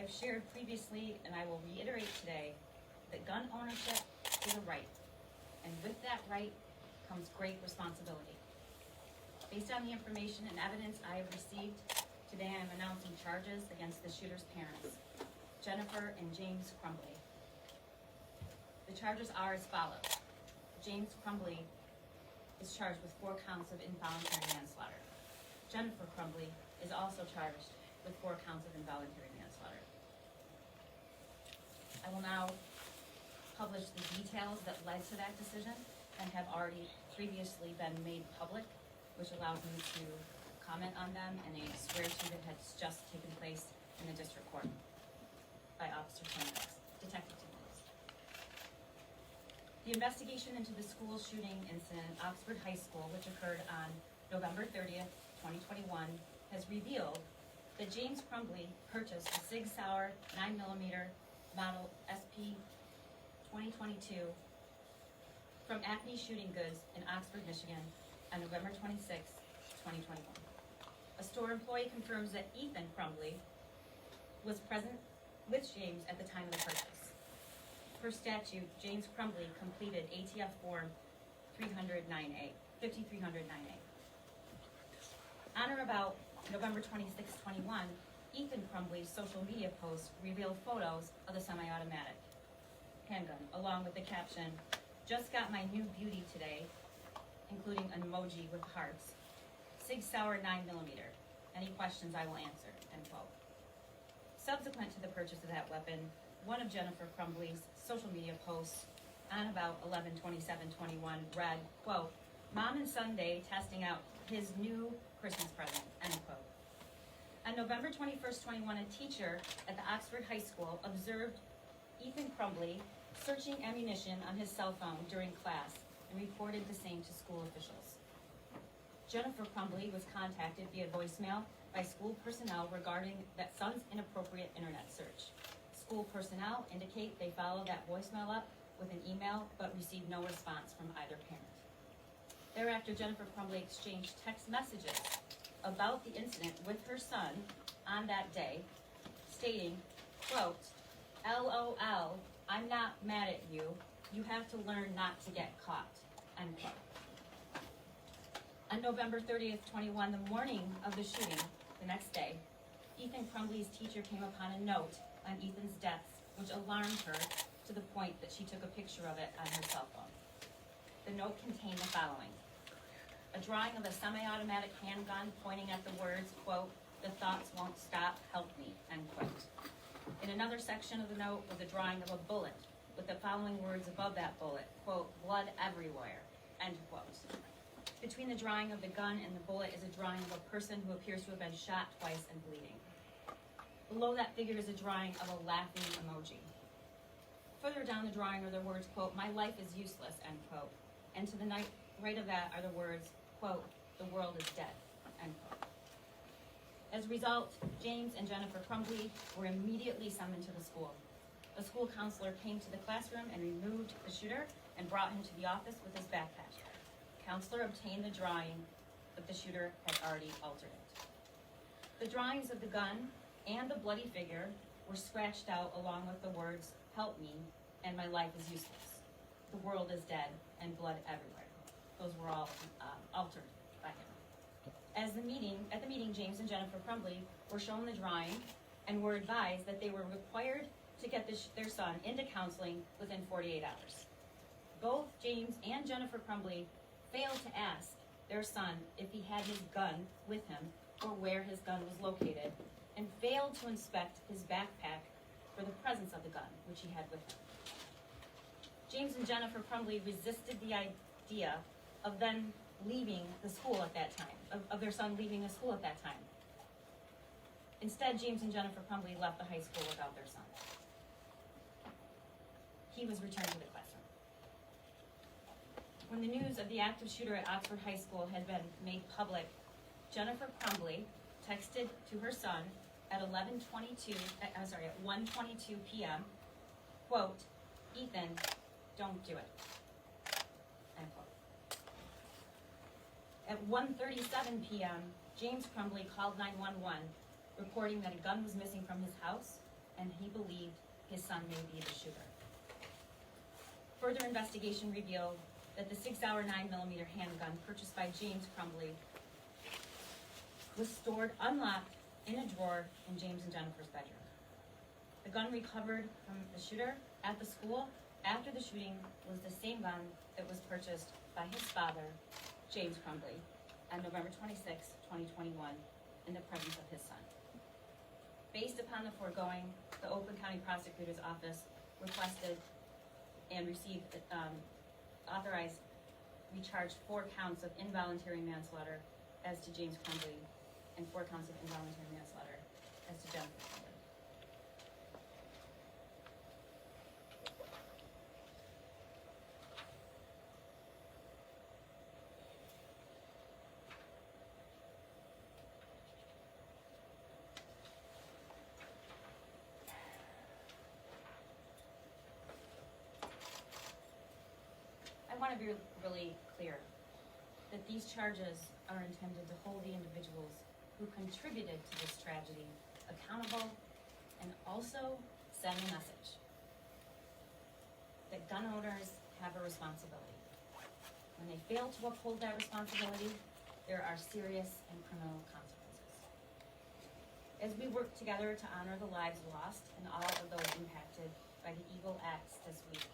I've shared previously, and I will reiterate today, that gun ownership is a right, and with that right comes great responsibility. Based on the information and evidence I have received, today I am announcing charges against the shooter's parents, Jennifer and James Crumbly. The charges are as follows. James Crumbly is charged with 4 counts of involuntary manslaughter. Jennifer Crumbly is also charged with 4 counts of involuntary manslaughter. I will now publish the details that led to that decision and have already previously been made public, which allows me to comment on them, and a swear to that has just taken place in the district court by Officer Timmons, Detective Timmons. The investigation into the school shooting incident at Oxford High School, which occurred on November 30th, 2021, has revealed that James Crumbly purchased a Sig Sauer 9mm model SP 2022 from Acme Shooting Goods in Oxford, Michigan on November 26, 2021. A store employee confirms that Ethan Crumbly was present with James at the time of the purchase. Per statute, James Crumbly completed ATF Form 5309A. On or about November 26, 21, Ethan Crumbly's social media posts revealed photos of the semi-automatic handgun, along with the caption, "Just got my new beauty today," including an emoji with hearts. Sig Sauer 9mm. Any questions I will answer, end quote. Subsequent to the purchase of that weapon, one of Jennifer Crumbly's social media posts on about 11/27/21 read, quote, "Mom and Sunday testing out his new Christmas present," end quote. On November 21st, 21, a teacher at the Oxford High School observed Ethan Crumbly searching ammunition on his cell phone during class and reported the same to school officials. Jennifer Crumbly was contacted via voicemail by school personnel regarding that son's inappropriate internet search. School personnel indicate they followed that voicemail up with an email but received no response from either parent. Thereafter, Jennifer Crumbly exchanged text messages about the incident with her son on that day, stating, quote, "LOL, I'm not mad at you. You have to learn not to get caught," end quote. On November 30th, 21, the morning of the shooting, the next day, Ethan Crumbly's teacher came upon a note on Ethan's death, which alarmed her to the point that she took a picture of it on her cell phone. The note contained the following: a drawing of a semi-automatic handgun pointing at the words, quote, "The thoughts won't stop, help me," end quote. In another section of the note was a drawing of a bullet with the following words above that bullet, quote, "Blood everywhere," end quote. Between the drawing of the gun and the bullet is a drawing of a person who appears to have been shot twice and bleeding. Below that figure is a drawing of a laughing emoji. Further down the drawing are the words, quote, "My life is useless," end quote. And to the right of that are the words, quote, "The world is dead," end quote. As a result, James and Jennifer Crumbly were immediately summoned to the school. A school counselor came to the classroom and removed the shooter and brought him to the office with his backpack. Counselor obtained the drawing, but the shooter had already altered it. The drawings of the gun and the bloody figure were scratched out along with the words, "Help me," and "My life is useless," "The world is dead," and "Blood everywhere." Those were all altered by him. At the meeting, James and Jennifer Crumbly were shown the drawing and were advised that they were required to get their son into counseling within 48 hours. Both James and Jennifer Crumbly failed to ask their son if he had his gun with him or where his gun was located, and failed to inspect his backpack for the presence of the gun, which he had with him. James and Jennifer Crumbly resisted the idea of them leaving the school at that time, of their son leaving the school at that time. Instead, James and Jennifer Crumbly left the high school without their son. He was returned to the classroom. When the news of the active shooter at Oxford High School had been made public, Jennifer Crumbly texted to her son at 1:22 p.m., quote, "Ethan, don't do it," end quote. At 1:37 p.m., James Crumbly called 911, reporting that a gun was missing from his house and his son may be the shooter. Further investigation revealed that the 6-hour 9mm handgun purchased by James Crumbly was stored unlocked in a drawer in James and Jennifer's bedroom. The gun recovered from the shooter at the school after the shooting was the same gun that was purchased by his father, James Crumbly, on November 26, 2021, in the presence of his son. Based upon the foregoing, the Oakland County Prosecutor's Office requested and received, authorized, recharged 4 counts of involuntary manslaughter as to James Crumbly and 4 counts of involuntary manslaughter as to Jennifer Crumbly. I want to be really clear that these charges are intended to hold the individuals who contributed to this tragedy accountable and also send a message that gun owners have a responsibility. When they fail to uphold that responsibility, there are serious and criminal consequences. As we work together to honor the lives lost and all of those impacted by the evil acts this week,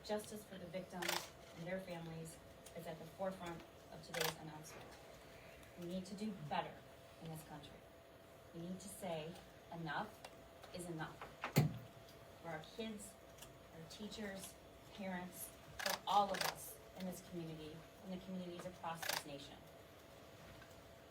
justice for the victims and their families is at the forefront of today's announcement. We need to do better in this country. We need to say enough is enough. For our kids, our teachers, parents, for all of us in this community and the communities across this nation.